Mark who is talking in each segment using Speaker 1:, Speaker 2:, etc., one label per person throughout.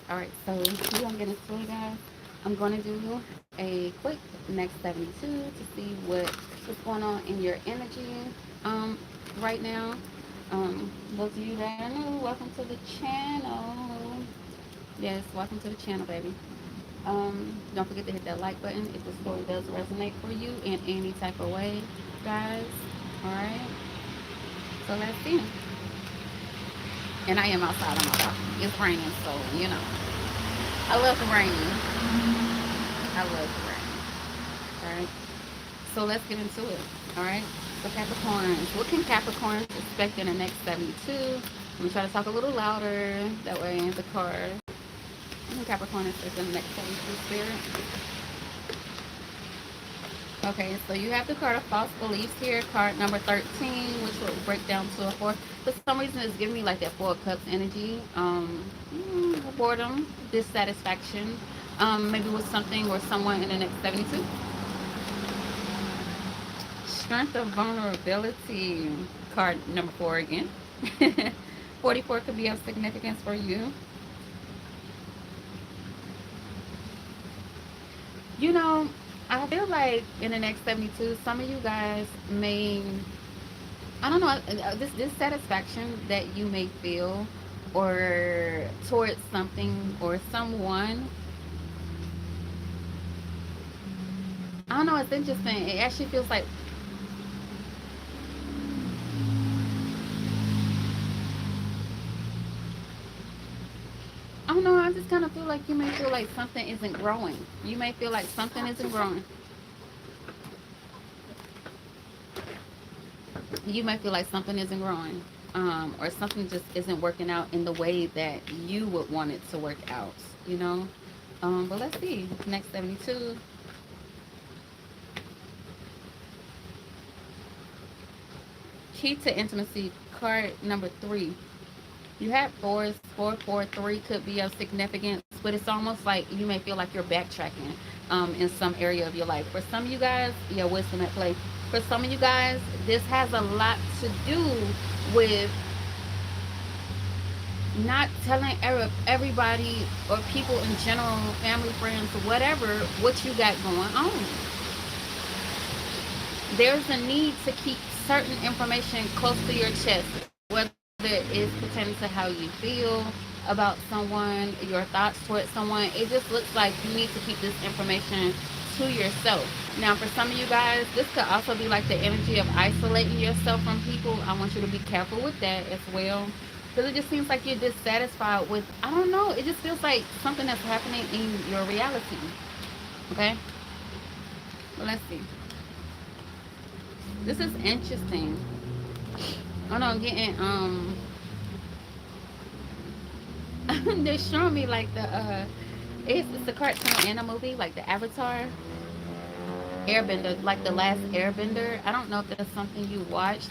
Speaker 1: All right, so we're gonna get into it, guys. I'm gonna do a quick next 72 to see what's going on in your energy um right now. Those of you that are new, welcome to the channel. Yes, welcome to the channel, baby. Don't forget to hit that like button if the story does resonate for you in any type of way, guys. All right, so let's see. And I am outside on my balcony. It's raining, so you know I love the rain. I love the rain. All right, so let's get into it. All right. So Capricorns, what can Capricorns expect in the next 72? Let me try to talk a little louder. That way the card. Capricorn is in the next 72 spirit. Okay, so you have the card of false beliefs here, card number 13, which will break down to a four. For some reason, it's giving me like that Four of Cups energy. Boredom, dissatisfaction, maybe with something or someone in the next 72. Strength of vulnerability, card number 4 again. 44 could be of significance for you. You know, I feel like in the next 72, some of you guys may, I don't know, this dissatisfaction that you may feel or towards something or someone. I don't know, it's interesting. It actually feels like, I don't know, I just kind of feel like you may feel like something isn't growing. You may feel like something isn't growing. You might feel like something isn't growing, or something just isn't working out in the way that you would want it to work out, you know. But let's see. Next 72. Key to intimacy, card number 3. You have fours. 443 could be of significance, but it's almost like you may feel like you're backtracking in some area of your life. For some of you guys, yeah, wisdom at play. For some of you guys, this has a lot to do with not telling everybody or people in general, family, friends, whatever, what you got going on. There's a need to keep certain information close to your chest, whether it's pertaining to how you feel about someone, your thoughts towards someone. It just looks like you need to keep this information to yourself. Now, for some of you guys, this could also be like the energy of isolating yourself from people. I want you to be careful with that as well. Because it just seems like you're dissatisfied with, I don't know, it just feels like something that's happening in your reality. Okay? Well, let's see. This is interesting. Oh no, I'm getting they're showing me like the it's a cartoon and a movie, like the Avatar Airbender, like the last Airbender. I don't know if that's something you watched,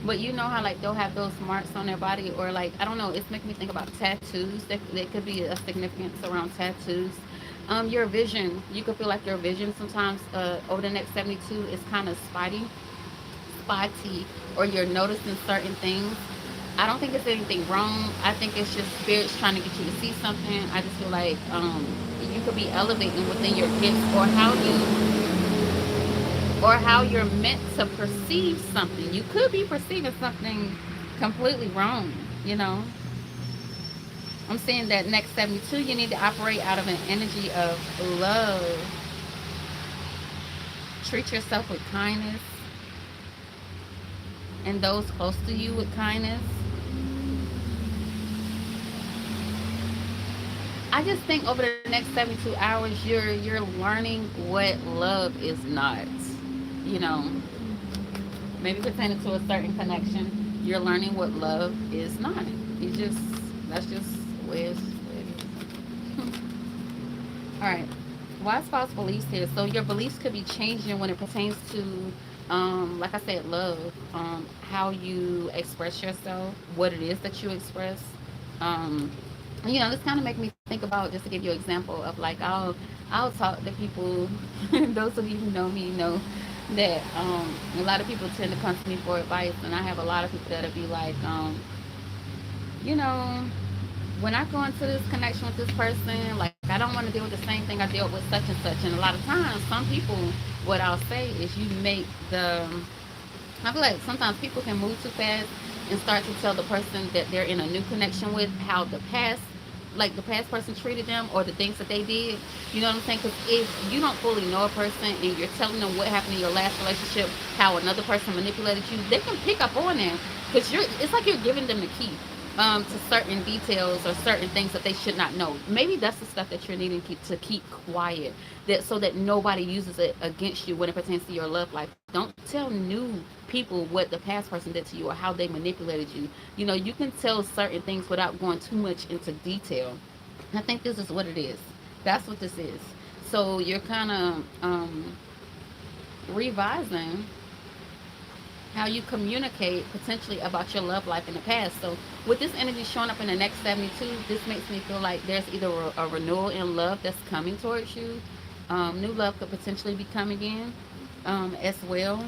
Speaker 1: but you know how like they'll have those marks on their body, or like I don't know, it's making me think about tattoos. That could be a significance around tattoos. Your vision, you could feel like your vision sometimes over the next 72 is kind of spotty, or you're noticing certain things. I don't think it's anything wrong. I think it's just spirits trying to get you to see something. I just feel like you could be elevating within your gifts, or how you're meant to perceive something. You could be perceiving something completely wrong, you know. I'm saying that next 72, you need to operate out of an energy of love. Treat yourself with kindness and those close to you with kindness. I just think over the next 72 hours, you're learning what love is not. You know, maybe pertaining to a certain connection, you're learning what love is not. You just That's just where it's. All right. Why is false beliefs here? So your beliefs could be changing when it pertains to, like I said, love, how you express yourself, what it is that you express. Um, this kind of make me think about, just to give you an example of like I'll talk to people. Those of you who know me know that a lot of people tend to come to me for advice, and I have a lot of people that'll be like, you know. when I go into this connection with this person, like I don't want to deal with the same thing I dealt with such and such. And a lot of times, some people, what I'll say is you make the, I feel like sometimes people can move too fast and start to tell the person that they're in a new connection with how the past, like the past person treated them or the things that they did. You know what I'm saying? Because if you don't fully know a person and you're telling them what happened in your last relationship, how another person manipulated you, they can pick up on it because it's like you're giving them the key to certain details or certain things that they should not know. Maybe that's the stuff that you're needing to keep quiet, that so that nobody uses it against you when it pertains to your love life. Don't tell new people what the past person did to you or how they manipulated you. You know, you can tell certain things without going too much into detail. I think this is what it is. That's what this is. So you're kind of revising how you communicate potentially about your love life in the past. So with this energy showing up in the next 72, this makes me feel like there's either a renewal in love that's coming towards you. New love could potentially be coming in as well.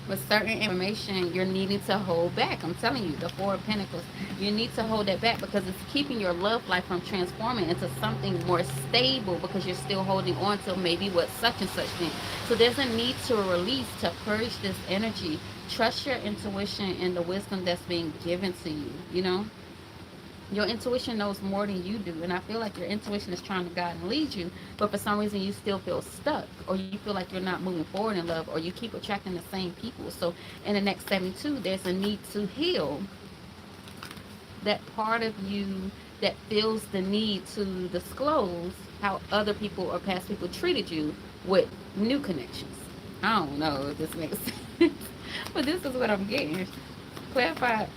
Speaker 1: But certain information you're needing to hold back. I'm telling you, the Four of Pentacles, you need to hold that back because it's keeping your love life from transforming into something more stable because you're still holding on to maybe what such and such thing. So there's a need to release, to purge this energy. Trust your intuition and the wisdom that's being given to you, you know? Your intuition knows more than you do, and I feel like your intuition is trying to guide and lead you, but for some reason you still feel stuck, or you feel like you're not moving forward in love, or you keep attracting the same people. So in the next 72, there's a need to heal that part of you that feels the need to disclose how other people or past people treated you with new connections. I don't know if this makes sense, but this is what I'm getting. Clarify.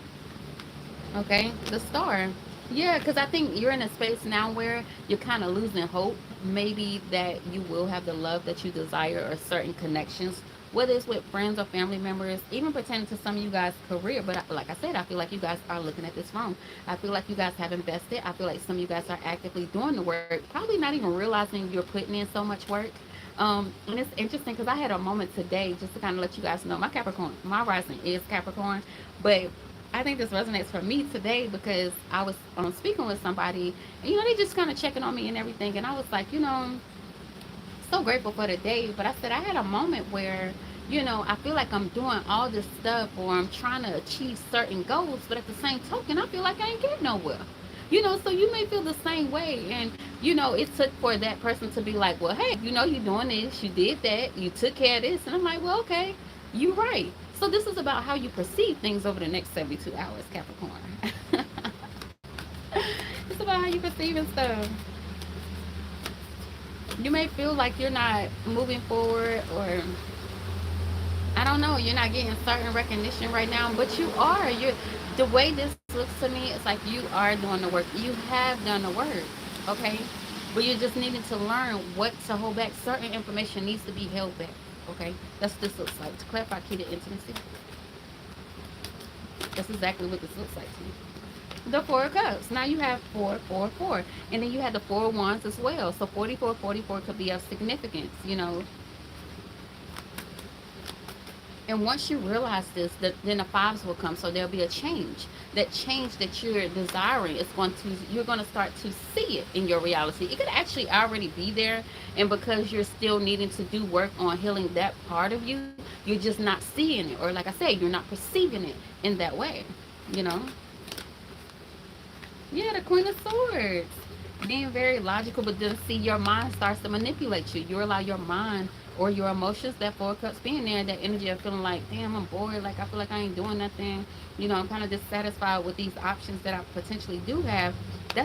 Speaker 1: Okay, the star. Yeah, because I think you're in a space now where you're kind of losing hope. Maybe that you will have the love that you desire or certain connections, whether it's with friends or family members, even pertaining to some of you guys' career. But like I said, I feel like you guys are looking at this wrong. I feel like you guys have invested. I feel like some of you guys are actively doing the work, probably not even realizing you're putting in so much work. And it's interesting because I had a moment today just to kind of let you guys know my Capricorn, my rising is Capricorn, but I think this resonates for me today because I was speaking with somebody, and they just kind of checking on me and everything, and I was like, so grateful for the day. But I said I had a moment where, I feel like I'm doing all this stuff or I'm trying to achieve certain goals, but at the same token, I feel like I ain't getting nowhere. So you may feel the same way, and it took for that person to be like, well, hey, you're doing this, you did that, you took care of this, and I'm like, well, okay, you right. So this is about how you perceive things over the next 72 hours, Capricorn. It's about how you perceiving stuff. You may feel like you're not moving forward, or I don't know, you're not getting certain recognition right now, but you are. You're the way this looks to me, it's like you are doing the work. You have done the work, okay? But you're just needing to learn what to hold back. Certain information needs to be held back. Okay, that's what this looks like. To clarify, key to intimacy. That's exactly what this looks like to you. The Four of Cups. Now you have 4, 4, 4. And then you had the Four of Wands as well. So 44, 44 could be of significance. And once you realize this, then the fives will come. So there'll be a change. That change that you're desiring is you're going to start to see it in your reality. It could actually already be there. And because you're still needing to do work on healing that part of you, you're just not seeing it. Or like I said, you're not perceiving it in that way. You know? Yeah, the Queen of Swords. Being very logical, but then see your mind starts to manipulate you. You allow your mind or your emotions, that Four of Cups being there, that energy of feeling like, damn, I'm bored, like I feel like I ain't doing nothing. I'm kind of dissatisfied with these options that I potentially do have.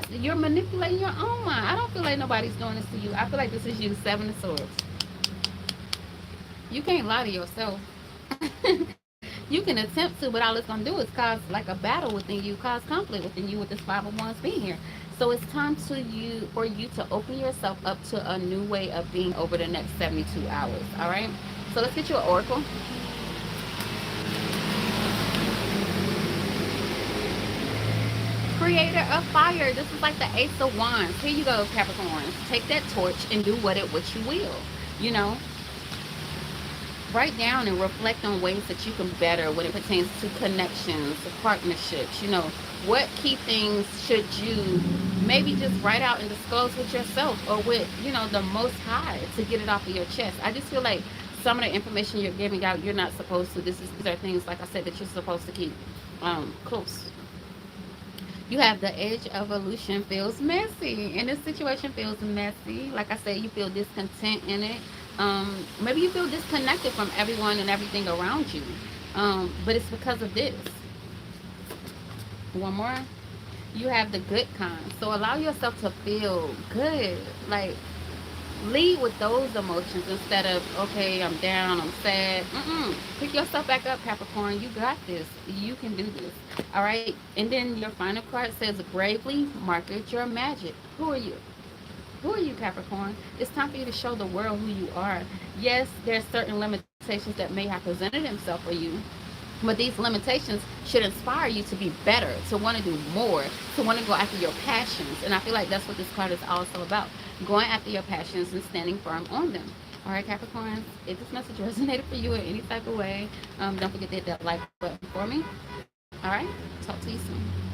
Speaker 1: You're manipulating your own mind. I don't feel like nobody's doing this to you. I feel like this is you, Seven of Swords. You can't lie to yourself. You can attempt to, but all it's gonna do is cause like a battle within you, cause conflict within you with this Five of Wands being here. So it's time for you to open yourself up to a new way of being over the next 72 hours. All right. So let's get you an oracle. Creator of fire. This is like the Ace of Wands. Here you go, Capricorns. Take that torch and do what you will. You know, write down and reflect on ways that you can better when it pertains to connections, partnerships. What key things should you maybe just write out and disclose with yourself or with, the most high to get it off of your chest. I just feel like some of the information you're giving out, you're not supposed to. These are things, like I said, that you're supposed to keep close. You have the edge of evolution feels messy, and this situation feels messy. Like I said, you feel discontent in it. Maybe you feel disconnected from everyone and everything around you. But it's because of this. One more. You have the good kind. So allow yourself to feel good. Like, lead with those emotions instead of, okay, I'm down, I'm sad. Pick yourself back up, Capricorn. You got this. You can do this. All right. And then your final card says, bravely market your magic. Who are you? Who are you, Capricorn? It's time for you to show the world who you are. Yes, there's certain limitations that may have presented themselves for you, but these limitations should inspire you to be better, to want to do more, to want to go after your passions. And I feel like that's what this card is also about, going after your passions and standing firm on them. All right, Capricorns, if this message resonated for you in any type of way, don't forget to hit that like button for me. All right, talk to you soon.